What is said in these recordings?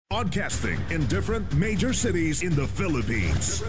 Broadcasting in different major cities in the Philippines.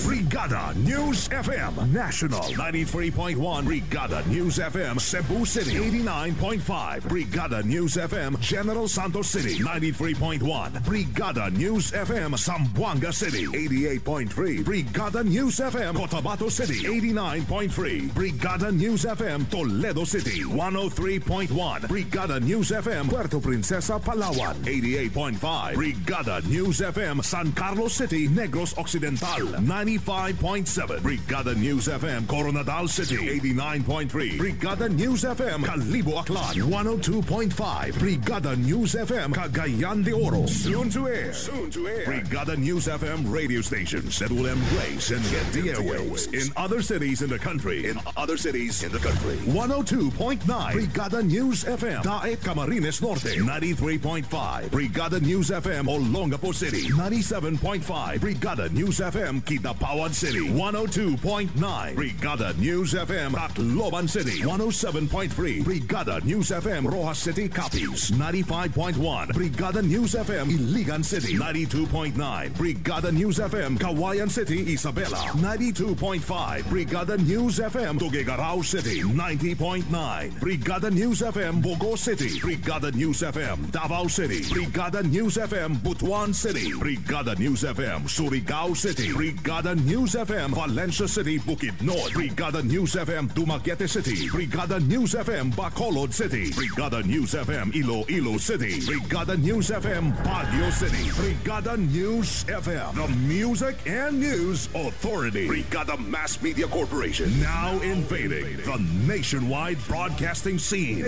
Brigada News FM National 93.1. Brigada News FM Cebu City 89.5. Brigada News FM General Santos City 93.1. Brigada News FM Zamboanga City 88.3. Brigada News FM Cotabato City 89.3. Brigada News FM Toledo City 103.1. Brigada News FM Puerto Princesa Palawan 88.5. Brigada News FM San Carlos City, Negros Occidental 95.7. Brigada News FM Coronadal City 89.3. Brigada News FM Calibo Aklan 102.5. Brigada News FM Cagayan de Oro soon to air. Brigada News FM radio stations that will embrace and get the airwaves in other cities in the country. 102.9. Brigada News FM Daet Camarines Norte 93.5. Brigada News FM Olongapo City 97.5. Brigada News FM Kidapawan City 102.9. Brigada News FM Tacloban City 107.3. Brigada News FM Rojas City Capiz 95.1. Brigada News FM Iligan City 92.9. Brigada News FM Kawayan City Isabela 92.5. Brigada News FM Tuguegarao City 90.9. Brigada News FM Bogo City. Brigada News FM Davao City. Brigada News FM Butuan City. Brigada News FM Surigao City. Brigada News FM Valencia City Bukidnon. Brigada News FM Dumaguete City. Brigada News FM Bacolod City. Brigada News FM Iloilo City. Brigada News FM Baguio City. Brigada News FM, the Music and News Authority. Brigada Mass Media Corporation, now invading the nationwide broadcasting scene.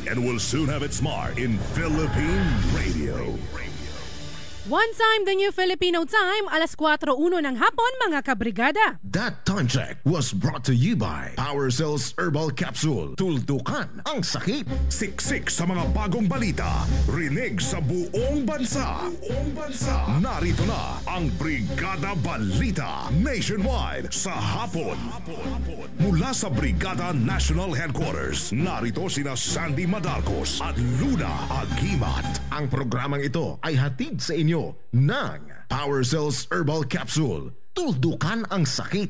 And will soon have its mark in Philippine radio. One time, the new Filipino time, alas 4:01 ng hapon, mga kabrigada. That time check was brought to you by Power Cells Herbal Capsule. Tuldukan ang sakit. Siksik sa mga bagong balita. Rinig sa buong bansa. Narito na ang Brigada Balita Nationwide sa hapon. Mula sa Brigada National Headquarters, narito sina Sandy Madarcos at Luna Agimat. Ang programang ito ay hatid sa inyo ng Power Cells Herbal Capsule. Tuldukan ang sakit.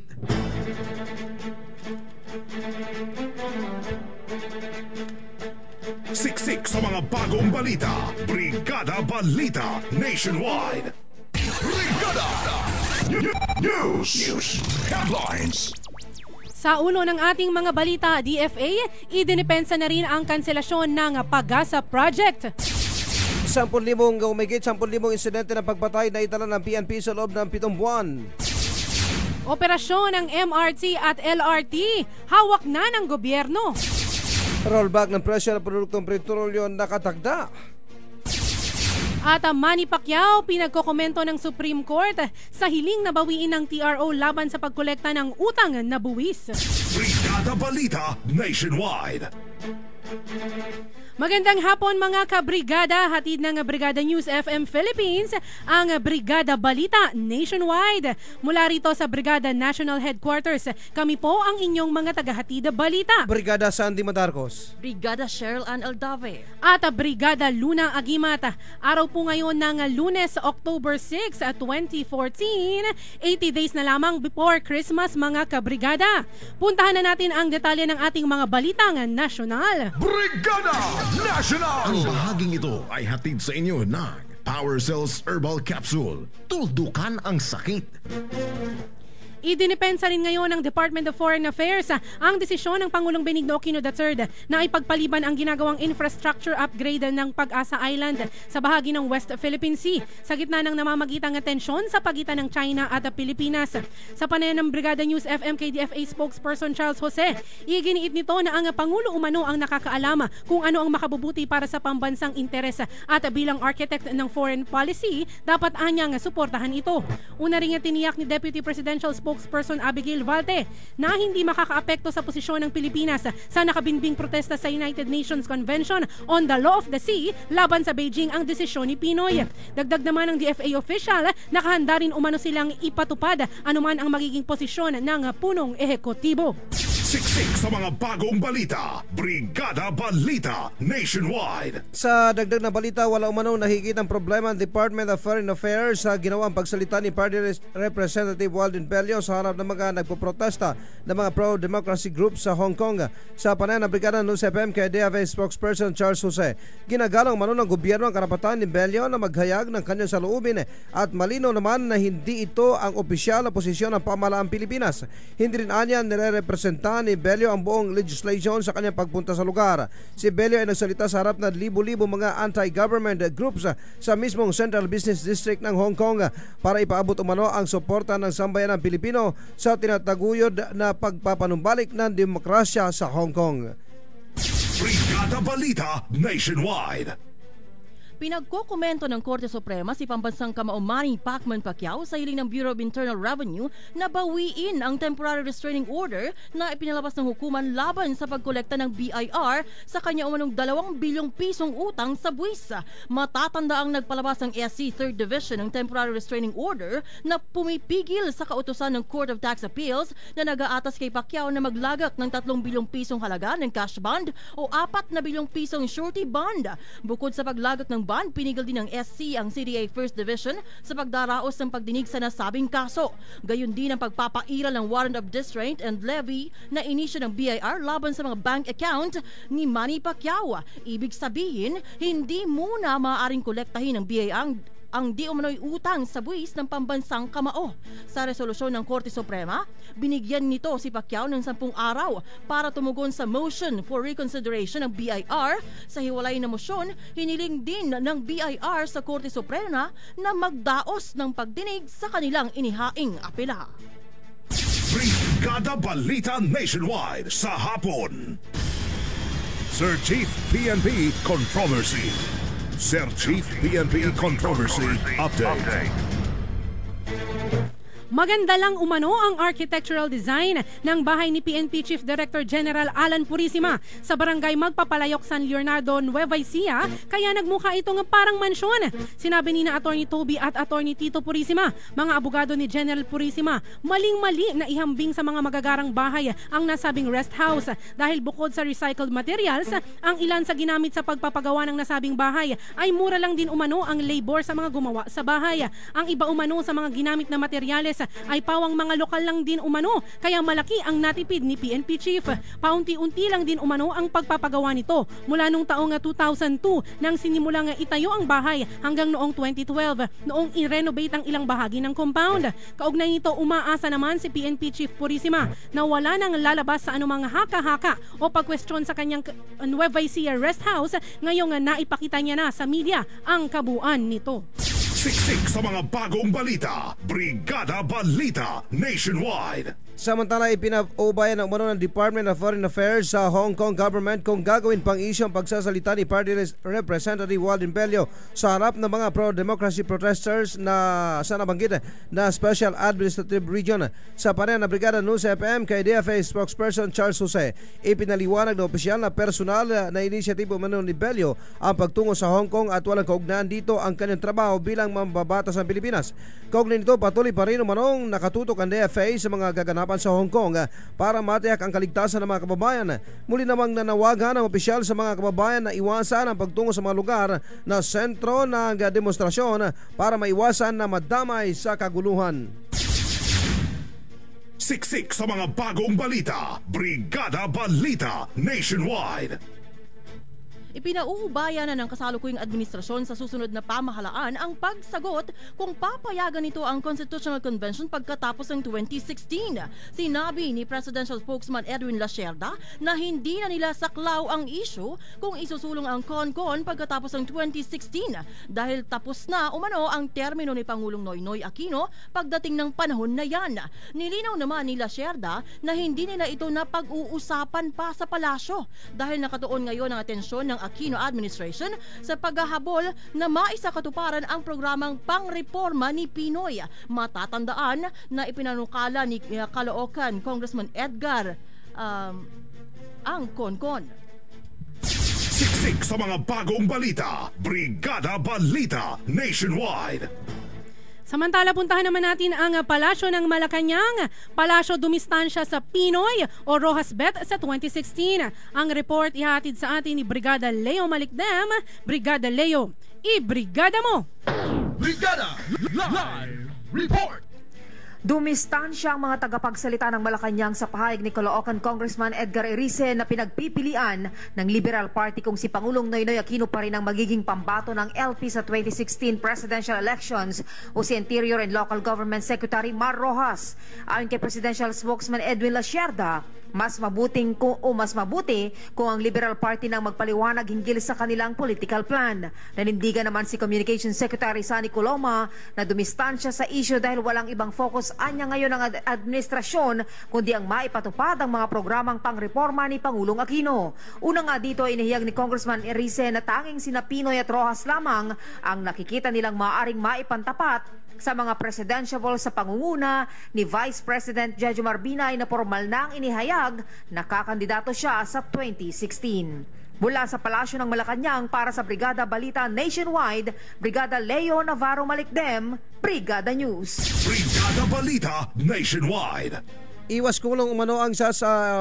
Siksik sa mga bagong balita. Brigada Balita Nationwide. Brigada News Headlines. Sa ulo ng ating mga balita, DFA, idinipensa na rin ang kanselasyon ng Pag-asa Project. 10,000 insidente ng pagpatay na itala ng PNP sa loob ng 7 buwan. Operasyon ng MRT at LRT, hawak na ng gobyerno. Rollback ng presyo ng produktong petrolyo nakatagda. At Manny Pacquiao, pinagkokomento ng Supreme Court sa hiling na bawiin ng TRO laban sa pagkolekta ng utang na buwis. Brigada Balita Nationwide. Magandang hapon mga kabrigada, hatid ng Brigada News FM Philippines ang Brigada Balita Nationwide. Mula rito sa Brigada National Headquarters, kami po ang inyong mga tagahatid balita. Brigada Sandy Madarcos. Brigada Cheryl Ann Aldave. At Brigada Luna Agimat. Araw po ngayon ng Lunes, October 6, 2014. 80 days na lamang before Christmas mga kabrigada. Puntahan na natin ang detalye ng ating mga balitang nasyonal. Brigada National! Ang bahaging ito ay hatid sa inyo ng Power Cells Herbal Capsule. Tuldukan ang sakit. Idinipensa rin ngayon ng Department of Foreign Affairs ang desisyon ng Pangulong Benigno Aquino III na ipagpaliban ang ginagawang infrastructure upgrade ng Pag-asa Island sa bahagi ng West Philippine Sea sa gitna ng namamagitang tensyon sa pagitan ng China at Pilipinas. Sa panayam ng Brigada News FM KDFA spokesperson Charles Jose, iginiit nito na ang Pangulo umano ang nakakaalam kung ano ang makabubuti para sa pambansang interes at bilang architect ng foreign policy, dapat anyang suportahan ito. Una ring tiniyak ni Deputy Presidential Spokesperson Abigail Valte na hindi makakaapekto sa posisyon ng Pilipinas sa nakabinbing protesta sa United Nations Convention on the Law of the Sea laban sa Beijing ang desisyon ni Pinoy. Dagdag naman ng DFA official, nakahanda rin umano silang ipatupad anuman ang magiging posisyon ng punong ehekutibo. Siksik sa mga bagong balita. Brigada Balita Nationwide. Sa dagdag na balita, wala umanong nahigit ang problema ng Department of Foreign Affairs sa ginawang pagsalita ni Party Representative Walden Bello sa harap ng mga nagpoprotesta ng mga pro-democracy groups sa Hong Kong. Sa panayam ng Brigada News FM kay DFA spokesperson Charles Jose, ginagalang umano ng gobyerno ang karapatan ni Bello na maghayag ng kanyang saloobin at malinaw naman na hindi ito ang opisyal na posisyon ng pamahalaang Pilipinas. Hindi rin anya nire-representa ni Bello ang buong legislation sa kanyang pagpunta sa lugar. Si Bello ay nagsalita sa harap ng libo-libo mga anti-government groups sa mismong Central Business District ng Hong Kong para ipaabot umano ang suporta ng sambayanang Pilipino sa tinataguyod na pagpapanumbalik ng demokrasya sa Hong Kong. Brigada Balita Nationwide. Pinagkokomento ng Korte Suprema si Pambansang Kamao Manny Pacman Pacquiao sa hiling ng Bureau of Internal Revenue na bawiin ang temporary restraining order na ipinalabas ng hukuman laban sa pagkolekta ng BIR sa kanya umanong 2 bilyong pisong utang sa buwis. Matatanda ang nagpalabas ng SC 3rd Division ng temporary restraining order na pumipigil sa kautusan ng Court of Tax Appeals na nag-aatas kay Pacquiao na maglagak ng 3 bilyong pisong halaga ng cash bond o 4 na bilyong pisong surety bond. Bukod sa paglagak ng bond, pinigil din ng SC ang CDA 1st Division sa pagdaraos ng pagdinig sa nasabing kaso. Gayon din ang pagpapairal ng warrant of distraint and levy na inisyo ng BIR laban sa mga bank account ni Manny Pacquiao. Ibig sabihin, hindi muna maaaring kolektahin ng BIR ang di umano'y utang sa buwis ng Pambansang Kamao. Sa resolusyon ng Korte Suprema, binigyan nito si Pacquiao ng 10 araw para tumugon sa motion for reconsideration ng BIR. Sa hiwalay na motion, hiniling din ng BIR sa Korte Suprema na magdaos ng pagdinig sa kanilang inihaing apela. Brigada Balita Nationwide sa hapon. Sir Chief PNP Controversy. Sir Chief PNP Controversy Update. Maganda lang umano ang architectural design ng bahay ni PNP Chief Director General Alan Purisima sa barangay Magpapalayok, San Leonardo, Nueva Ecija, kaya nagmukha itong parang mansyon. Sinabi ni na Attorney Toby at Attorney Tito Purisima, mga abogado ni General Purisima, maling-mali na ihambing sa mga magagarang bahay ang nasabing rest house dahil bukod sa recycled materials, ang ilan sa ginamit sa pagpapagawa ng nasabing bahay ay mura lang din umano ang labor sa mga gumawa sa bahay. Ang iba umano sa mga ginamit na materyales ay pawang mga lokal lang din umano, kaya malaki ang natipid ni PNP Chief. Paunti-unti lang din umano ang pagpapagawa nito mula nung taong 2002 nang sinimulang itayo ang bahay hanggang noong 2012 noong i-renovate ang ilang bahagi ng compound. Kaugnay nito, umaasa naman si PNP Chief Purisima na wala nang lalabas sa anumang haka-haka o pagkwestiyon sa kanyang Nueva Ecija rest house ngayong naipakita niya na sa media ang kabuuan nito. Siksik sa mga bagong balita. Brigada Balita Nationwide. Samantala, ipinaubayan ng umano ng Department of Foreign Affairs sa Hong Kong government kung gagawin pang isyu ang pagsasalita ni Party Representative Walden Bello sa harap ng mga pro-democracy protesters na sa nabanggit na Special Administrative Region. Sa panayam ng Brigada News FM kay DFA spokesperson Charles Jose, ipinaliwanag ng opisyal na personal na inisyatibo umano ni Bello ang pagtungo sa Hong Kong at walang kaugnayan dito ang kanyang trabaho bilang mambabatas ng Pilipinas. Kaugnay nito, patuloy pa rin umanong nakatutok ang DFA sa mga gaganapan sa Hong Kong para matiyak ang kaligtasan ng mga kababayan. Muli namang nanawagan ng opisyal sa mga kababayan na iwasan ang pagtungo sa mga lugar na sentro ng demonstrasyon para maiwasan na madamay sa kaguluhan. Siksik sa mga bagong balita. Brigada Balita Nationwide. Ipinauubayan na ng kasalukuyang administrasyon sa susunod na pamahalaan ang pagsagot kung papayagan nito ang Constitutional Convention pagkatapos ng 2016. Sinabi ni Presidential Spokesman Edwin Lacerda na hindi na nila saklaw ang issue kung isusulong ang CONCON pagkatapos ng 2016 dahil tapos na umano ang termino ni Pangulong Noynoy Aquino pagdating ng panahon na yan. Nilinaw naman ni Lacerda na hindi nila ito na pag-uusapan pa sa palasyo dahil nakatuon ngayon ang atensyon ng Aquino administration sa paghahabol na maisakatuparan ang programang pangreforma ni Pinoy. Matatandaan na ipinanukala ni Caloocan Congressman Edgar ang CONCON. Siksik sa mga bagong balita. Brigada Balita Nationwide. Samantala, puntahan naman natin ang Palasyo ng Malacanang. Palasyo dumistansya sa Pinoy o Rojas Bet sa 2016. Ang report ihatid sa atin ni Brigada Leo Malikdem. Brigada Leo, i-brigada mo! Brigada Live Report! Dumistansya ang mga tagapagsalita ng Malacanang sa pahayag ni Caloocan Congressman Edgar Erice na pinagpipilian ng Liberal Party kung si Pangulong Noynoy Aquino pa rin ang magiging pambato ng LP sa 2016 presidential elections o si Interior and Local Government Secretary Mar Rojas. Ayon kay Presidential Spokesman Edwin Lasierda, mas mabuti kung ang Liberal Party nang magpaliwanag hinggil sa kanilang political plan. Nanindigan naman si Communications Secretary Sunny Coloma na dumistansya sa issue dahil walang ibang focus anya ngayon ng administrasyon kundi ang maipatupad ang mga programang pangreforma ni Pangulong Aquino. Una nga dito ay inihiyag ni Congressman Erice na tanging sina Pinoy at Rojas lamang ang nakikita nilang maaaring maipantapat sa mga presidentiable sa pangunguna ni Vice President Jejomar Binay na formal na ang inihayag na kakandidato siya sa 2016. Mula sa Palasyo ng Malacanang para sa Brigada Balita Nationwide, Brigada Leo Navarro Malikdem, Brigada News. Brigada Balita Nationwide. Iwas kulong umano ang sa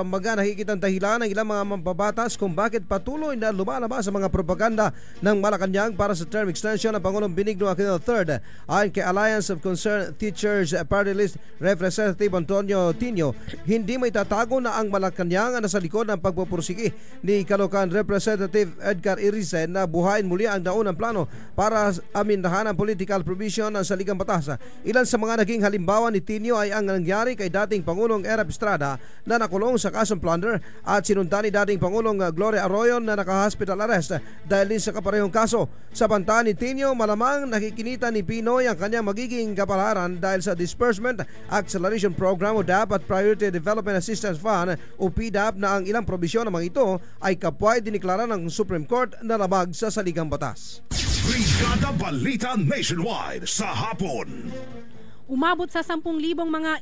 mga nakikitang dahilan ng ilang mga mambabatas kung bakit patuloy na lumalabas sa mga propaganda ng Malacanang para sa term extension ng Pangulong Benigno Aquino III. Ayon kay Alliance of Concerned Teachers Party List Representative Antonio Tinio, hindi may tatago na ang Malacanang ang nasa likod ng pagpupursigi ni Caloocan Representative Edgar Erice na buhayin muli ang naunang plano para amindahan ang political provision ng saligang batas. Ilan sa mga naging halimbawa ni Tinio ay ang nangyari kay dating Pangulong Erap Estrada na nakulong sa kasong plunder at sinundan ni dating Pangulong Gloria Arroyo na naka-hospital arrest dahil din sa kaparehong kaso. Sa banta ni Tinio, malamang nakikinita ni Pinoy ang kanyang magiging kapalaran dahil sa Disbursement Acceleration Program o DAP at Priority Development Assistance Fund o PDAP na ang ilang probisyon ng mga ito ay kapway diniklara ng Supreme Court na labag sa saligang batas. Brigada Balita Nationwide sa hapon. Umabot sa 10,000 mga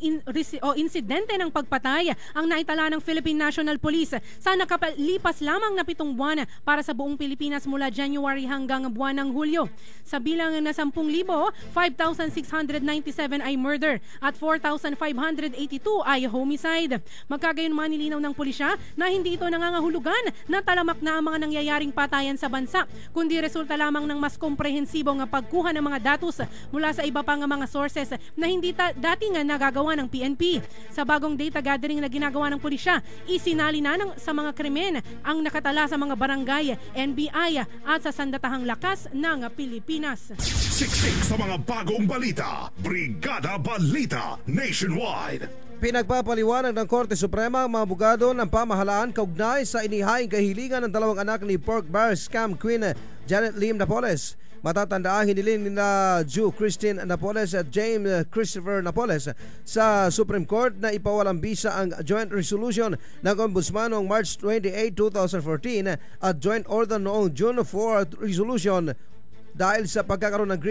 insidente ng pagpatay ang naitala ng Philippine National Police sa nakalipas lamang na 7 buwan para sa buong Pilipinas mula January hanggang buwan ng Hulyo. Sa bilang na 10,000, 5,697 ay murder at 4,582 ay homicide. Magkagayon manilinaw ng pulisya na hindi ito nangangahulugan na talamak na ang mga nangyayaring patayan sa bansa, kundi resulta lamang ng mas komprehensibong pagkuha ng mga datos mula sa iba pang mga sources na hindi dati nga nagagawa ng PNP. Sa bagong data gathering na ginagawa ng pulisya, isinali na sa mga krimen ang nakatala sa mga barangay, NBI at sa sandatahang lakas ng Pilipinas. Siksik sa mga bagong balita. Brigada Balita Nationwide. Pinagpapaliwanag ng Korte Suprema ang mga abogado ng pamahalaan kaugnay sa inihaying kahilingan ng 2 anak ni pork bar scam queen Janet Lim Napoles. Matatandaan hinilin nila Ju Christine Napoles at James Christopher Napoles sa Supreme Court na ipawalang bisa ang joint resolution ng Ombudsman noong March 28, 2014 at joint order noong June 4 resolution dahil sa pagkakaroon ng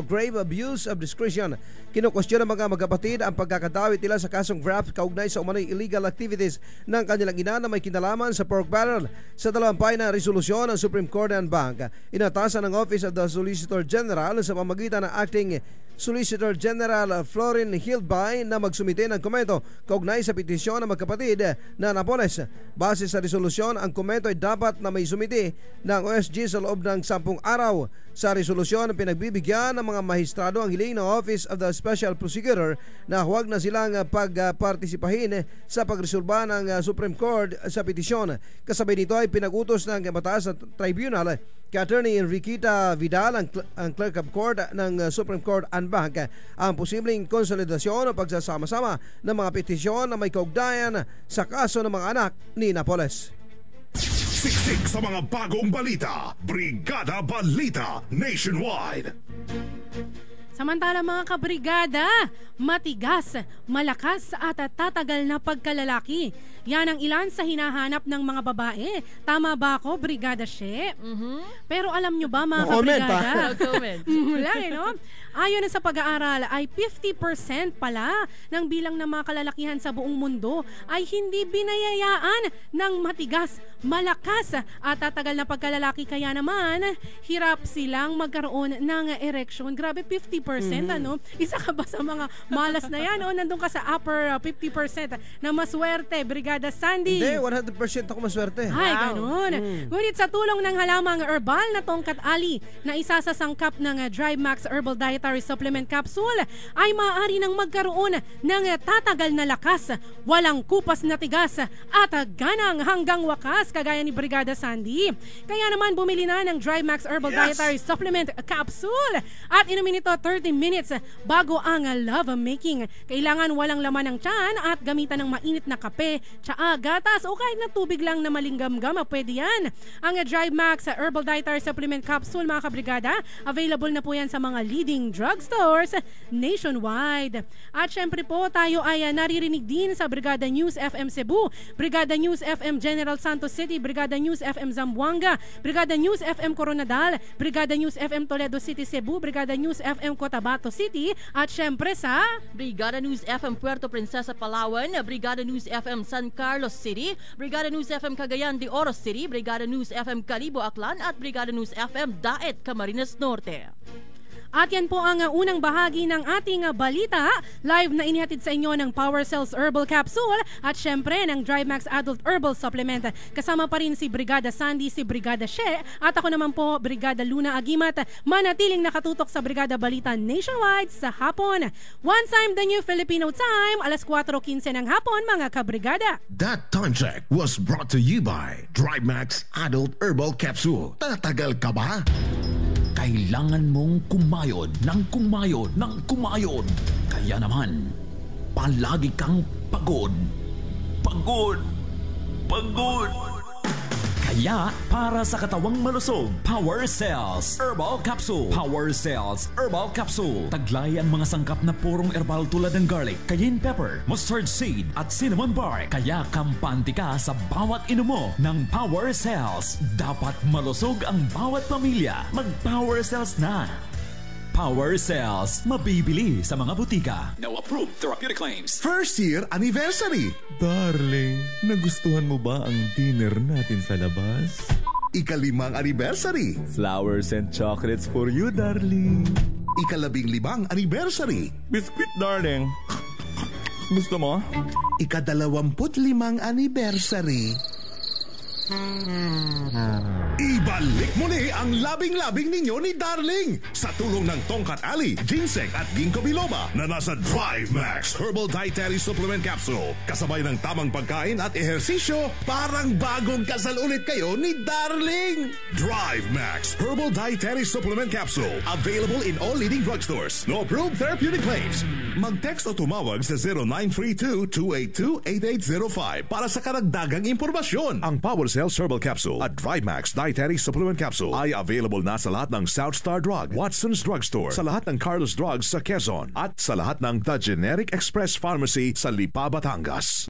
grave abuse of discretion. Kinukwestiyon ng mga magkapatid ang pagkakadawit nila sa kasong graft kaugnay sa umano'y illegal activities ng kanilang ina na may kinalaman sa pork barrel. Sa dalawampay na resolusyon ng Supreme Court and Bank, inatasan ng Office of the Solicitor General sa pamagitan ng Acting Solicitor General Florin Hildbay na magsumite ng komento kaugnay sa petisyon ng magkapatid na Napoles. Base sa resolusyon, ang komento ay dapat na may sumite ng OSG sa loob ng 10 araw. Sa resolusyon, pinagbibigyan ng mga mahistrado ang hiling ng Office of the Special Prosecutor na huwag na silang pagpartisipahin sa pagresolba ng Supreme Court sa petisyon. Kasabay nito ay pinag-utos ng mataas na tribunal kay Attorney Enriqueta Vidal, ang Clerk of Court ng Supreme Court and Bank, ang posibleng konsolidasyon o pagsasama-sama ng mga petisyon na may kaugnayan sa kaso ng mga anak ni Napoles. Siksik sa mga bagong balita. Brigada Balita Nationwide. Samantala mga kabrigada, matigas, malakas at tatagal na pagkalalaki. Yan ang ilan sa hinahanap ng mga babae. Tama ba ako, Brigada She? Pero alam nyo ba mga kabrigada? Wala no? Ayon sa pag-aaral ay 50% pala ng bilang ng mga kalalakihan sa buong mundo ay hindi binayayaan ng matigas, malakas at tatagal na pagkalalaki, kaya naman hirap silang magkaroon ng erection. Grabe, 50%. ano? Isa ka ba sa mga malas na yan o nandun ka sa upper 50% na maswerte, Brigada Sandy? Hindi, 100% ako maswerte. Ay, ganun. Ngunit sa tulong ng halamang herbal na tongkat ali na isa sa sangkap ng Drive Max Herbal Dietary Supplement Capsule ay maaari nang magkaroon ng tatagal na lakas, walang kupas na tigas at ganang hanggang wakas kagaya ni Brigada Sandy. Kaya naman bumili na ng Drive Max Herbal Dietary Supplement Capsule at inumin ito 30 minutes bago ang love making. Kailangan walang laman ng tiyan at gamitan ng mainit na kape, tsaa, gatas o kahit na tubig lang na malinggam-gam, pwede yan. Ang Drive Max Herbal Dietary Supplement Capsule, mga kabrigada, available na po yan sa mga leading drugstores nationwide. At syempre po tayo ay naririnig din sa Brigada News FM Cebu, Brigada News FM General Santos City, Brigada News FM Zamboanga, Brigada News FM Coronadal, Brigada News FM Toledo City, Cebu, Brigada News FM Cotabato City, at syempre sa Brigada News FM Puerto Princesa, Palawan, Brigada News FM San Carlos City, Brigada News FM Cagayan de Oro City, Brigada News FM Calibo Aklan at Brigada News FM Daet, Camarines Norte. At yan po ang unang bahagi ng ating balita. Live na inihatid sa inyo ng Power Cells Herbal Capsule at syempre ng Drive Max Adult Herbal Supplement. Kasama pa rin si Brigada Sandy, si Brigada She, at ako naman po, Brigada Luna Agimat. Manatiling nakatutok sa Brigada Balita Nationwide sa hapon. One time the new Filipino time, alas 4:15 ng hapon, mga kabrigada. That time check was brought to you by Drive Max Adult Herbal Capsule. Tatagal ka ba? Kailangan mong kumayod ng kumayod ng kumayod. Kaya naman, palagi kang pagod. Pagod. Pagod. Kaya, para sa katawang malusog, Power Cells Herbal Capsule. Power Cells Herbal Capsule. Taglay ang mga sangkap na purong herbal tulad ng garlic, cayenne pepper, mustard seed, at cinnamon bark. Kaya kampante ka sa bawat inom mo ng Power Cells. Dapat malusog ang bawat pamilya. Mag-Power Cells na. Power Cells. Mabibili sa mga butika. No approved therapeutic claims. First year anniversary. Darling, nagustuhan mo ba ang dinner natin sa labas? Ika-5 anniversary. Flowers and chocolates for you, darling. Ika-15 anniversary. Biscuit, darling. Gusto mo? Ika-25 anniversary. Ibalik muli ang labing-labing ninyo ni Darling sa tulong ng Tongkat Ali, Ginseng at Ginkgo biloba na nasa Drive Max Herbal Dietary Supplement Capsule. Kasabay ng tamang pagkain at ehersisyo, parang bagong kasal ulit kayo ni Darling. Drive Max Herbal Dietary Supplement Capsule. Available in all leading drugstores. No approved therapeutic claims. Mag-text o tumawag sa 0932-282-8805 para sa karagdagang impormasyon. Ang Power Cells Herbal Capsule at Drive Max Dietary Supplement Capsule ay available na sa lahat ng South Star Drug, Watson's Drugstore, sa lahat ng Carlos Drugs sa Quezon, at sa lahat ng The Generic Express Pharmacy sa Lipa, Batangas.